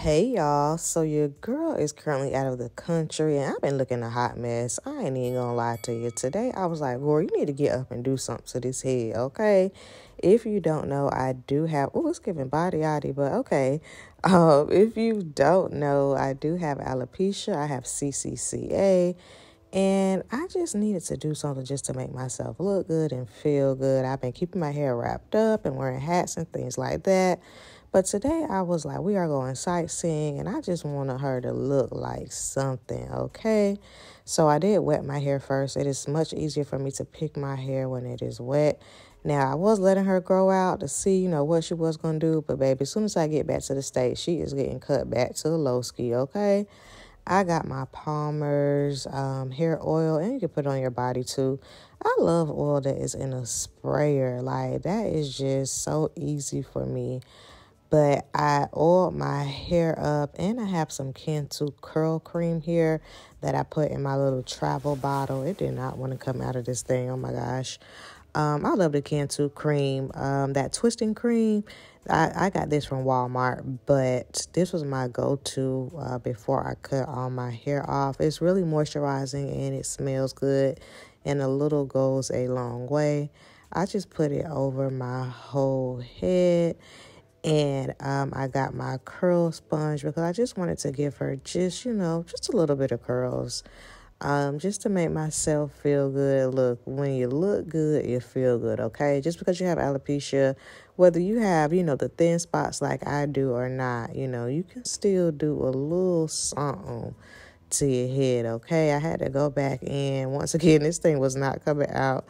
Hey y'all, so your girl is currently out of the country and I've been looking a hot mess. I ain't even gonna lie to you. Today I was like, girl, you need to get up and do something to this head, okay? If you don't know, I do have, it's giving body, but okay. If you don't know, I do have alopecia, I have ccca, and I just needed to do something just to make myself look good and feel good. I've been keeping my hair wrapped up and wearing hats and things like that. But today I was like, we are going sightseeing, and I just wanted her to look like something, okay? So I did wet my hair first. It is much easier for me to pick my hair when it is wet. Now, I was letting her grow out to see, what she was going to do. But, baby, as soon as I get back to the States, she is getting cut back to the low ski, okay? I got my Palmer's hair oil, and you can put it on your body, too. I love oil that is in a sprayer. Like, that is just so easy for me. But I oiled my hair up, and I have some Cantu curl cream here that I put in my little travel bottle. It did not want to come out of this thing. Oh, my gosh. I love the Cantu cream. That twisting cream, I got this from Walmart, but this was my go-to before I cut all my hair off. It's really moisturizing, and it smells good, and a little goes a long way. I just put it over my whole head. And I got my curl sponge because I just wanted to give her just a little bit of curls. Just to make myself feel good. Look, when you look good, you feel good, okay? Just because you have alopecia, whether you have, the thin spots like I do or not, you can still do a little something to your head, okay? I had to go back in. Once again, this thing was not coming out.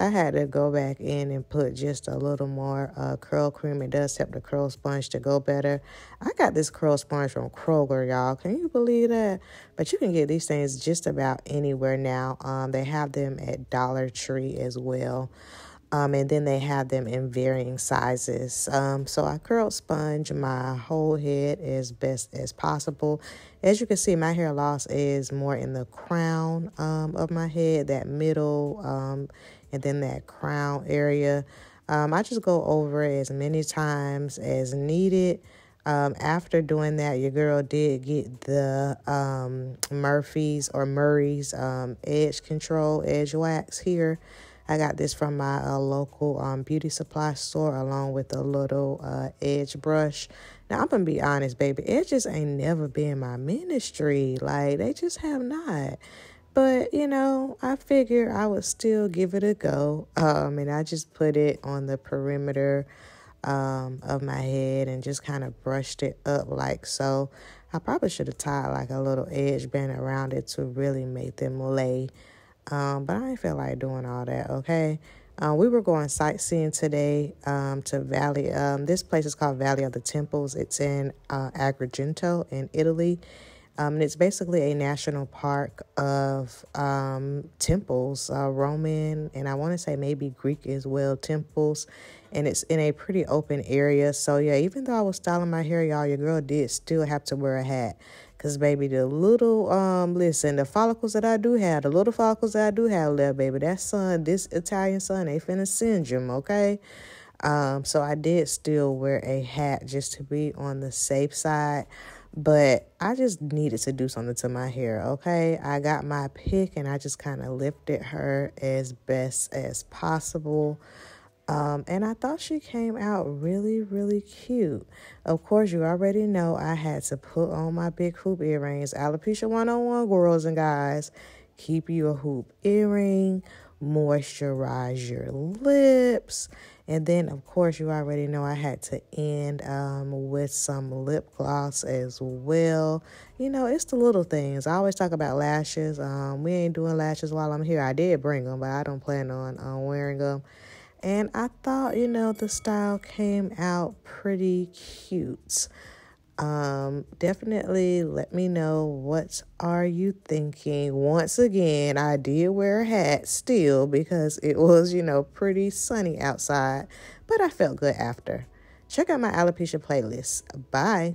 I had to go back in and put just a little more curl cream. It does help the curl sponge to go better. I got this curl sponge from Kroger, y'all. Can you believe that? But you can get these things just about anywhere now. They have them at Dollar Tree as well. And then they have them in varying sizes. So I curl sponge my whole head as best as possible. As you can see, my hair loss is more in the crown of my head, that middle, and then that crown area. I just go over it as many times as needed. After doing that, your girl did get the Murray's edge wax here. I got this from my local beauty supply store along with a little edge brush. Now, I'm going to be honest, baby. Edges ain't never been my ministry. Like, they just have not. But, I figure I would still give it a go. And I just put it on the perimeter of my head and just kind of brushed it up like so. I probably should have tied like a little edge band around it to really make them lay. But I didn't feel like doing all that, okay? We were going sightseeing today to Valley. This place is called Valley of the Temples. It's in Agrigento in Italy. And it's basically a national park of temples, Roman, and I want to say maybe Greek as well, temples. And it's in a pretty open area. So, yeah, even though I was styling my hair, y'all, your girl did still have to wear a hat. Because, baby, the little, the follicles that I do have, left, baby, this Italian sun, they finna singe them, okay? So I did still wear a hat just to be on the safe side. But I just needed to do something to my hair, okay? I got my pick, and I just kind of lifted her as best as possible. And I thought she came out really, really cute. Of course, you already know I had to put on my big hoop earrings. Alopecia 101, girls and guys. Keep you a hoop earring. Moisturize your lips. And then, of course, you already know I had to end with some lip gloss as well. It's the little things. I always talk about lashes. We ain't doing lashes while I'm here. I did bring them, but I don't plan on wearing them. And I thought, the style came out pretty cute. Definitely let me know, what are you thinking? Once again, I did wear a hat still because it was, pretty sunny outside, but I felt good after. Check out my alopecia playlist. Bye.